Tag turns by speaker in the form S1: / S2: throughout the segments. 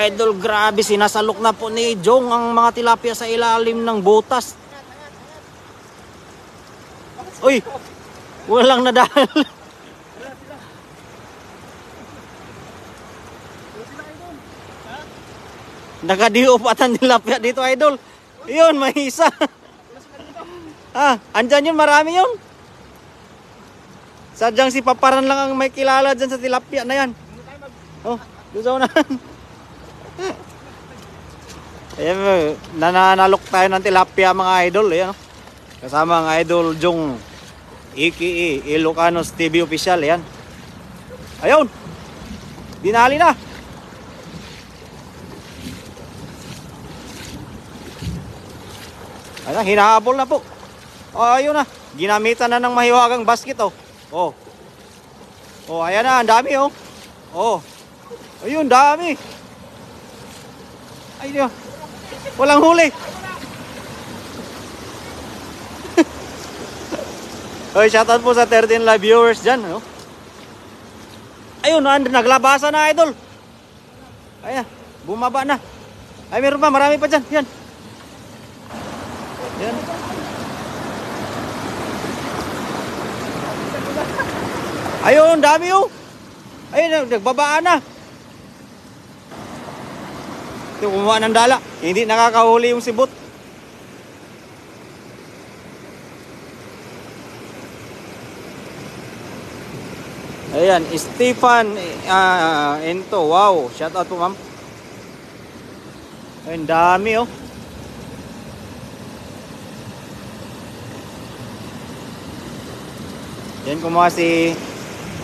S1: Idol, grabe, sinasalok na po ni Jong ang mga tilapia sa ilalim ng butas. Uy, walang nadal. Nakadiop at ang tilapia dito, Idol. Yun, may isa. Andyan yun, marami yun. Sadyang si Paparan lang ang may kilala dyan sa tilapia na yan. Oh, doon sa unahan. Ayan, nananalok tayo ng tilapia mga idol. Ayan, kasama ang Idol Jong aka Ilocanos TV Official. Ayan. Ayun, dinali na. Ayan, hinahabol na po. Ayun na, ginamitan na ng mahiwagang basket. Ayan na, ang dami. Ayun, dami. Ayun, walang huli. Oy, shoutout po sa 13 live viewers dyan. Ayun, naglabasa na, Idol. Ayan, bumaba na. Ay, meron pa, marami pa dyan. Yan. Yan. Ayun, dami yun. Ayun, nagbabaan na. Ito, kumuha ng dala. Hindi nakakahuli yung sibot. Ayan, Stefan Ento. Wow, shout out po, ma'am. Ayun, dami Yan, kumuha si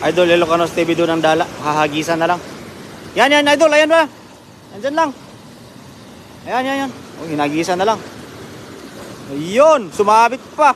S1: Idol Ilocanos TV doon ng dala. Hahagisan na lang. Yan, Idol. Ayan ba? Andyan lang. Ayan. Hinagisan na lang. Ayun, sumabit pa.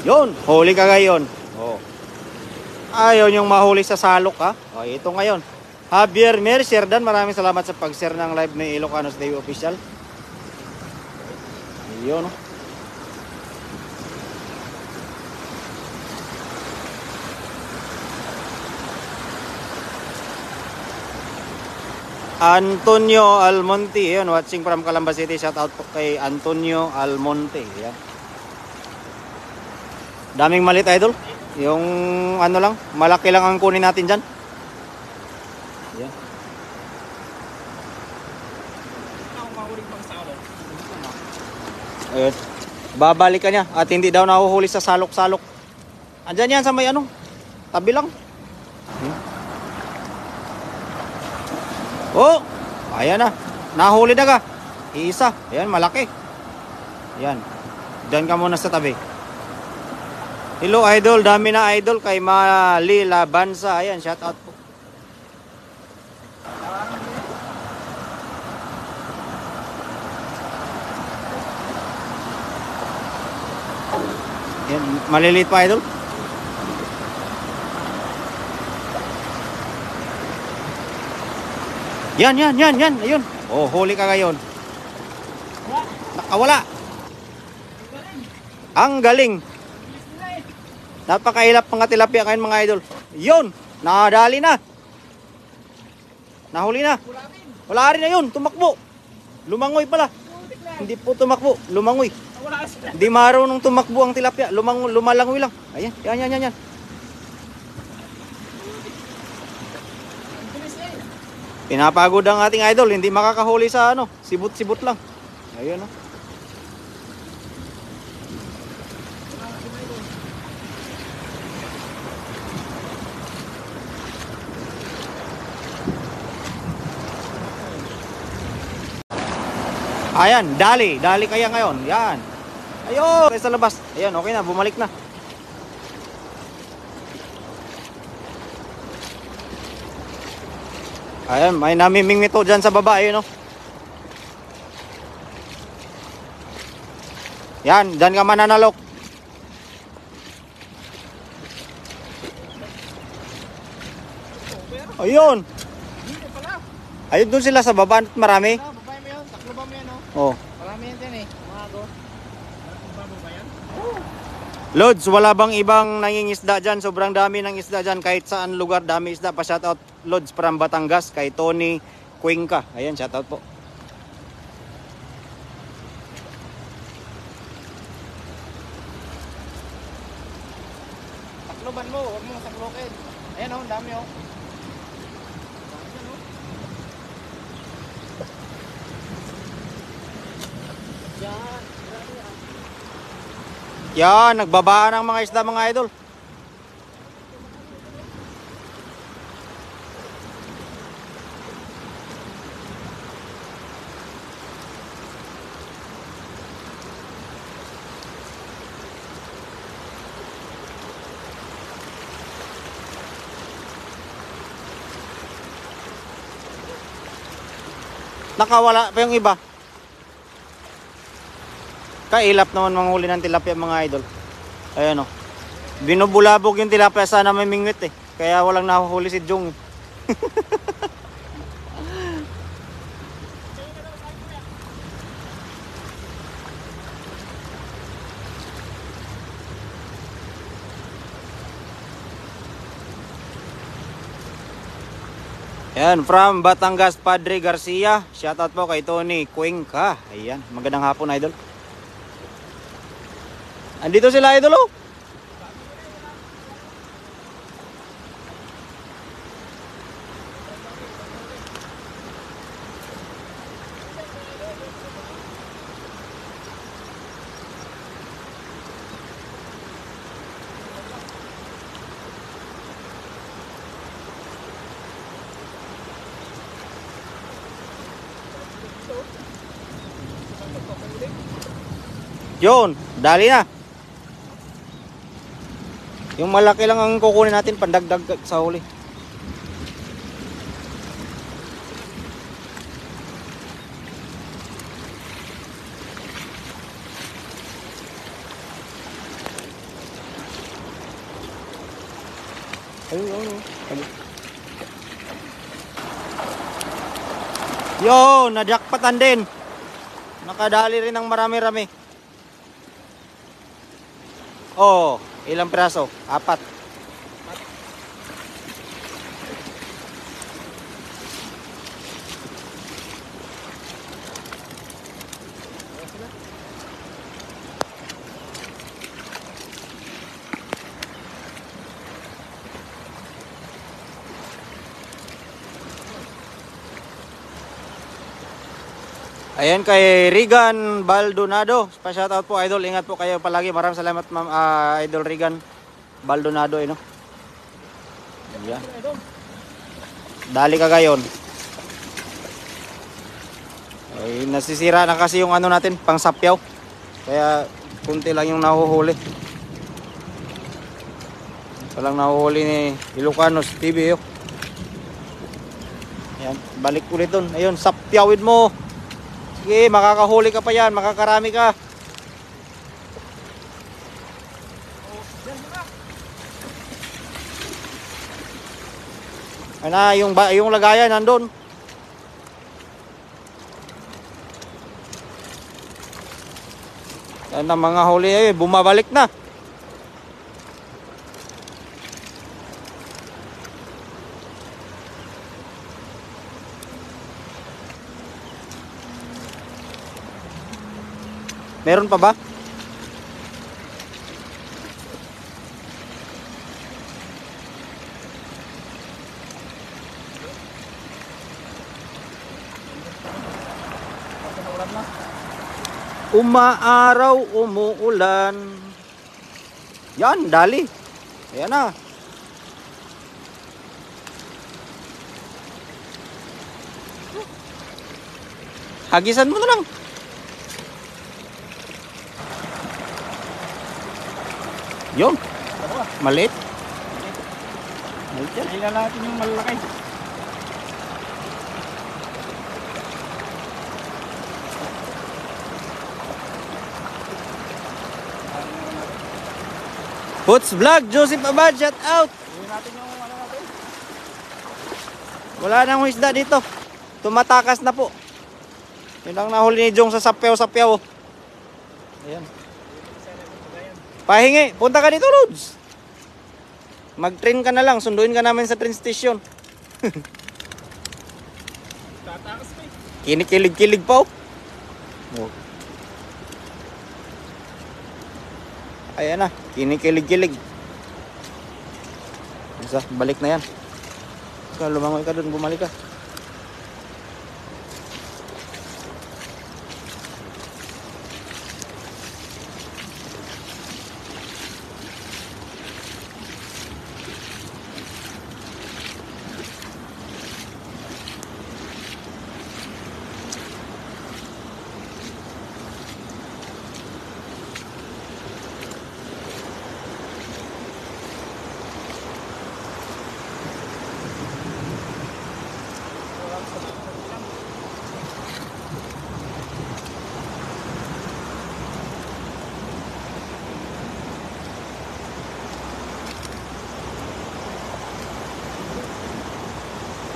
S1: Yun, huli ka ngayon. Ayaw yung mahuli sa salok, ha? Ito ngayon. Javier Mercer Dan, maraming salamat sa pag-share ng live ni Ilocanos TV Official. Yun, Antonio Almonte, yun, watching from Calamba City. Shout out po kay Antonio Almonte. Yan. Daming malit, Idol. Yung ano lang, malaki lang ang kunin natin dyan. Yan. Ayun. Babalik ka niya at hindi daw nahuhuli sa salok-salok. Andyan yan sa may tabi lang. Ayan na. Nahuli na ka. Iisa. Ayan, malaki. Ayan. Diyan ka muna sa tabi. Hello, Idol. Dami na, Idol. Kay Malila Bansa. Ayan, shout out po. Ayan, maliliit pa, Idol. Yan. Ayun. Huli ka ngayon. Nakawala. Ang galing. Napakailap mga tilapia ngayon, mga Idol. Yun. Nakadali na. Nahuli na. Wala rin na yun. Tumakbo. Lumangoy pala. Hindi po tumakbo. Lumangoy. Hindi marunong tumakbo ang tilapia. Lumalangoy lang. Ayan. Yan. Pinapagod ang ating Idol, hindi makakahuli sa sibut-sibut lang. Ayun Ayan, dali kaya ngayon. Yan. Ayun, sa labas. Ayan, okay na, bumalik na. Ayan, may namimingwito dyan sa baba, Yan, dyan ka mananalok. Ayun. Ayun doon sila sa baba, marami.
S2: Babae mo yun, taklo ba mo yan,
S1: Oh.
S2: Marami yan din, mga go.
S1: Lods, wala bang ibang nangingisda dyan? Sobrang dami ng isda dyan. Kahit saan lugar, dami isda. Pa-shoutout, Lods, from Batangas. Kay Tony Cuenca. Ayan, shoutout po. Takloban mo, huwag mong saklokin. Ayan o, dami o. Yan, nagbabaan ang mga isda mga idol. Nakawala pa yung iba. Kailap naman manghuli ng tilapia mga idol. Ayan o. Binubulabog yung tilapia, sana may mingwit eh. Kaya walang nahuhuli si Jong. Ayan, from Batangas, Padre Garcia. Shoutout po kay Tony Cuenca. Ayan, magandang hapon idol. Andito sila idol oh. Yun, dali na. Yung malaki lang ang kukunin natin pandagdag sa huli. Yo, najakpatan din. Nakadali rin ng marami-rami. Oh, ilang piraso? 4. Ayan kay Regan Baldonado. Pa-shoutout po idol. Ingat po kayo palagi. Maraming salamat Idol Regan Baldonado no. Ayan. Dali ka gayon. Ay, nasisira na kasi yung ano natin, pang sapyaw. Kaya kunti lang yung nahuhuli. Walang nahuhuli ni Ilocanos TV yo. Ayan, balik ulit dun. Ayun, sapyawin mo. Sige, makakahuli ka pa yan, makakarami ka. Ano, yung lagayan nandun. Yan ang mga huli eh, bumabalik na. Meron pa ba? Umaaraw, umuulan. Yan, dali. Ayan na. Hagisan mo na lang. Yun. Maliit. Maliit yan. Ilan natin yung malaki. Puts Vlog, Joseph Abad, shout out. Natin yung ano natin. Wala nang isda dito. Tumatakas na po. Yun ang nahuli ni Jong sa sapyaw-sapyaw. Ayan. Pahingi, punta ka dito, Lods. Mag-train ka na lang, sunduin ka namin sa train station.
S2: Tatakas pa eh.
S1: Kinikilig-kilig pa oh. Oh. Ayan na, kinikilig-kilig. Isa, balik na yan. Ikaw, lumangoy ka dun, bumalik ka.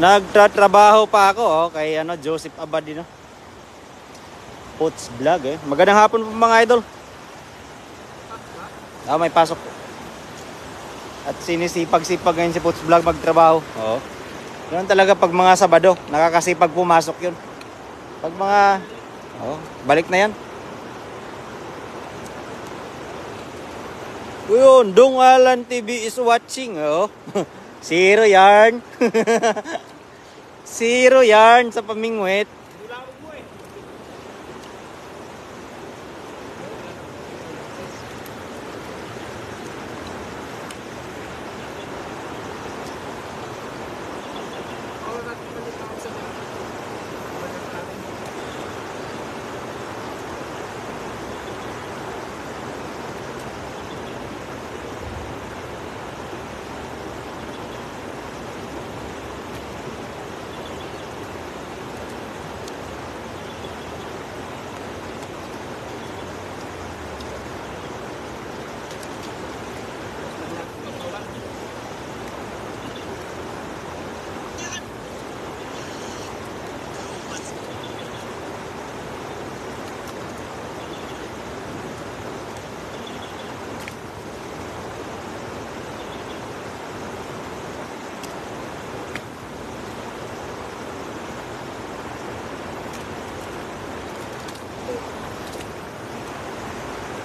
S1: Nagtatrabaho pa ako kay Joseph Abadi no. Pots Vlog eh. Magandang hapon po mga idol. May pasok. At sinisipag-sipag ngayon si Pots Vlog magtrabaho. Oo. Yun talaga pag mga Sabado, nakakasipag pumasok yun. Pag mga balik na yan. Yun, Dong Alan TV is watching. Zero yarn. Zero yarn sa pamingwit.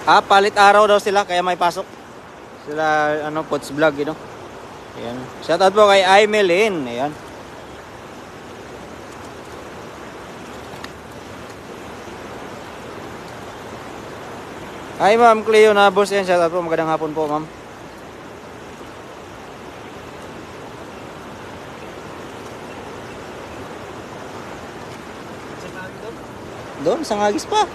S1: Palit araw daw sila kaya may pasok. Sila Pots Vlog, Ayan. Shout out po kay Aimelin. Ayan. Hi Ma'am Cleo na boss yan. Shout out po. Magandang hapon po, Ma'am. Doon, sa Ngagis pa.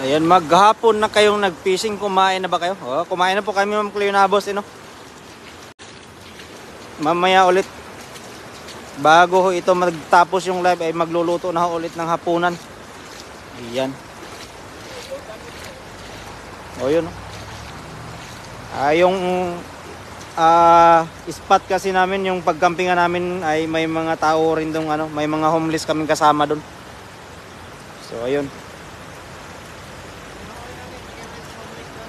S1: Ayan, maghapon na kayong nag-fishing. Kumain na ba kayo? Kumain na po kami, Ma'am Cleo na boss, Mamaya ulit, bago ito magtapos yung live, ay magluluto na ulit ng hapunan. Ayan. Yun. Yung spot kasi namin, yung pagkampingan namin, ay may mga tao rin dong, may mga homeless kaming kasama doon. So, ayun.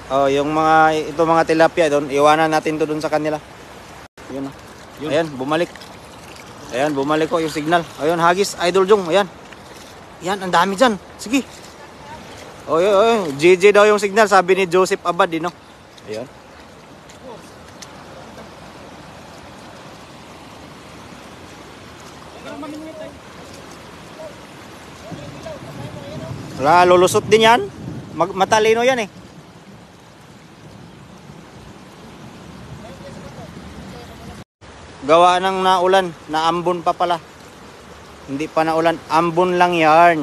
S1: Yung mga tilapia doon, iwanan natin to doon sa kanila. Yun. Ayan, bumalik. Ayan, bumalik ko yung signal. Ayun, Hagis, Idol Jong, ayan. Yan, ang dami dyan. Sige. GG daw yung signal, sabi ni Joseph Abad, Ayan. Lulusot din yan. Matalino yan eh. gawa ng naulan, naambon pa pala. Hindi pa naulan, ambon lang yarn.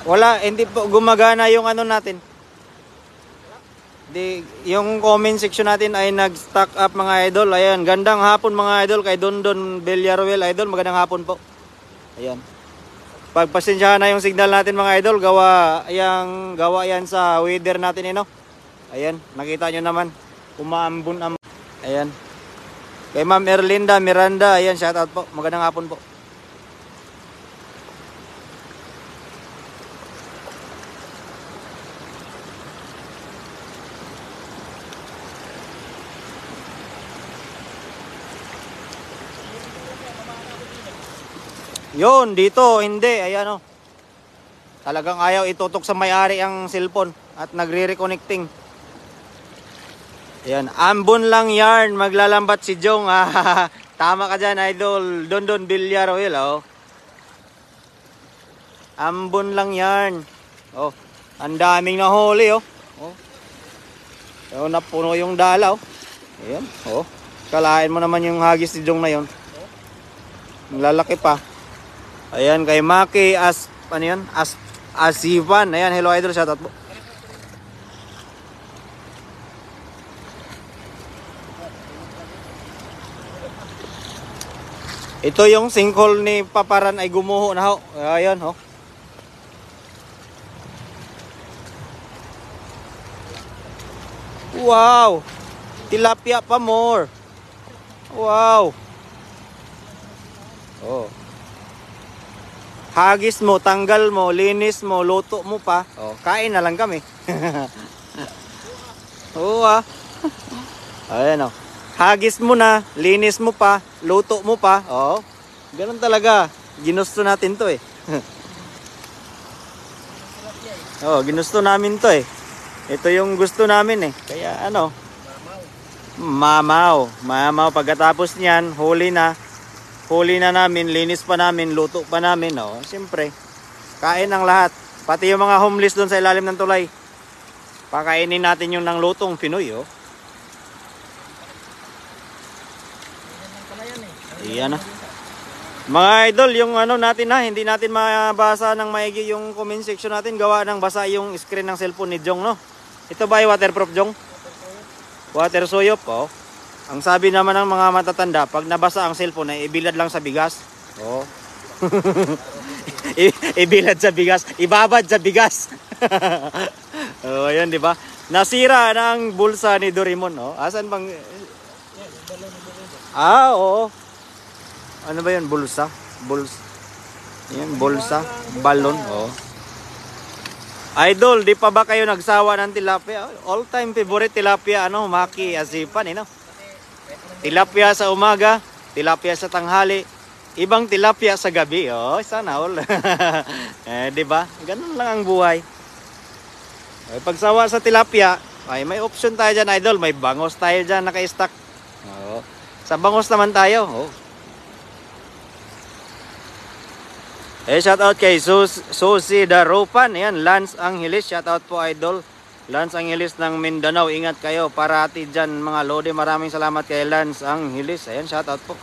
S1: Wala, hindi po gumagana yung ano natin. Yung comment section natin ay nag-stock up mga idol. Ayan, gandang hapon mga idol kay Dondon Villarreal idol. Magandang hapon po. Ayan. Pagpasensyahan na yung signal natin mga idol. Gawa yan sa weather natin Ayan, nakita nyo naman. Umaambon. Ayan. Kay Ma'am Erlinda Miranda, ayan, shout out po. Magandang hapon po. Yun, dito, hindi. Ayan Talagang ayaw itutok sa may-ari ang cellphone at nagre-reconnecting. Ayan, ambon lang yarn. Maglalambat si Jong. Tama ka dyan, idol. Dondon Villarreal, Ambon lang yarn. Ang daming nahuli, napuno yung dala, Ayan, Kalain mo naman yung hagis ni Jong na yun. Lalaki pa. Ayan, kay Maki Asivan. Ayan, hello idol, shoutout po. Ito yung sinkhole ni Paparan ay gumuho na Ayan, Wow! Tilapia pa more. Wow! Hagis mo, tanggal mo, linis mo, luto mo pa. Kain na lang kami. Ayan Hagis mo na, linis mo pa, luto mo pa. Ganun talaga. Ginusto natin to ginusto namin to Ito yung gusto namin Kaya mamaw. Pagkatapos niyan, huli na namin, linis pa namin, luto pa namin, siyempre, kain ang lahat. Pati yung mga homeless doon sa ilalim ng tulay. Pakainin natin yung nang lutong Pinoy, Iyan Mga idol, yung natin hindi natin mabasa ng maigi yung comment section natin. Gawa ng basa yung screen ng cellphone ni Jong, Ito ba ay waterproof, Jong? Water suyop, Ang sabi naman ng mga matatanda, pag nabasa ang cellphone ay ibilad lang sa bigas. Ibilad sa bigas, ibabad sa bigas. Ayan, di ba? Nasira ng bulsa ni Doraemon, Asan bang oo. Ano ba 'yun? Bulsa? Yan, bulsa, balon, Idol, di pa ba kayo nagsawa ng tilapia? All-time favorite tilapia, Maki Asipan, Tilapia sa umaga, tilapia sa tanghali, ibang tilapia sa gabi. Sana all. Di ba? Ganun lang ang buhay. Pagsawa sa tilapia, may option tayo dyan, idol. May bangos tayo dyan, naka-stack. Sa bangos naman tayo. Shout out kay Susi Darupan. Ayan, Lance Angeles. Shout out po, idol. Lance Angeles ng Mindanao. Ingat kayo parati dyan, mga lodi. Maraming salamat kay Lance Angeles. Ayan, shout out po.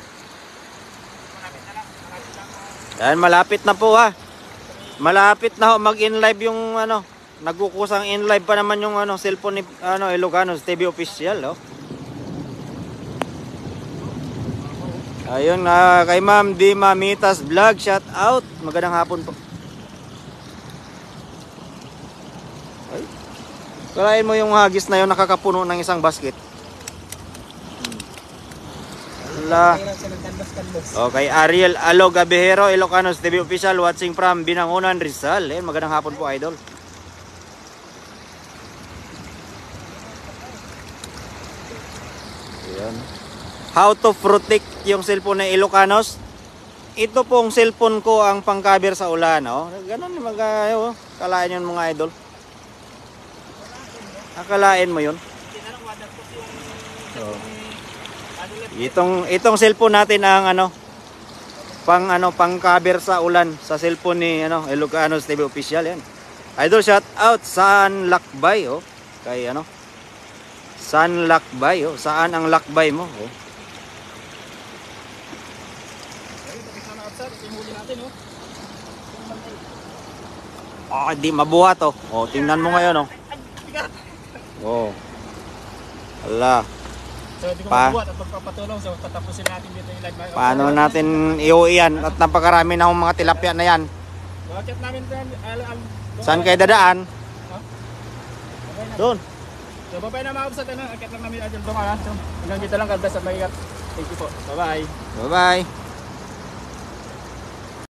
S1: Ayan, malapit na po Malapit na mag-in-live yung nagkukusang in-live pa naman yung cellphone ni Ilocano TV official. Ayun, kay Ma'am Di Mamitas Vlog, shout out. Magandang hapon po. Ay, kalahin mo yung hagis na yun, nakakapuno ng isang basket. Okay, Ariel Alog Abihero, Ilocanos TV official, watching from Binangonan, Rizal. Magandang hapon po, idol. Ayan. How to protect yung cellphone ng Ilocanos. Ito pong cellphone ko ang pang-cover sa ulan. Oh. Ganun mag-ayo. Kalain yun mga idol. Akalain mo yun. Oh. Itong cellphone natin ang pang-cover sa ulan sa cellphone ni Ilocanos TV official yan. Idol, shout out San Lakbay, oh. Kay San Lakbay, oh. Saan ang lakbay mo, oh. Oh, di mabuhat, oh. Oh, tingnan mo ngayon, oh. Oh. Ala.
S2: So, di ko
S1: Pa-
S2: mabuhat at pagpapatulong. So, tatapusin natin dito yung live.
S1: Paano natin iuwi yan? At napakarami na akong mga tilapia na yan.
S2: Bakit namin dyan?
S1: Saan kayo dadaan? Doon.
S2: So, babay na mga kabsat. Akit lang namin. Doon ka. So, hanggang dito lang. God bless at mag-ingat. Thank you po. Bye-bye.
S1: Bye-bye.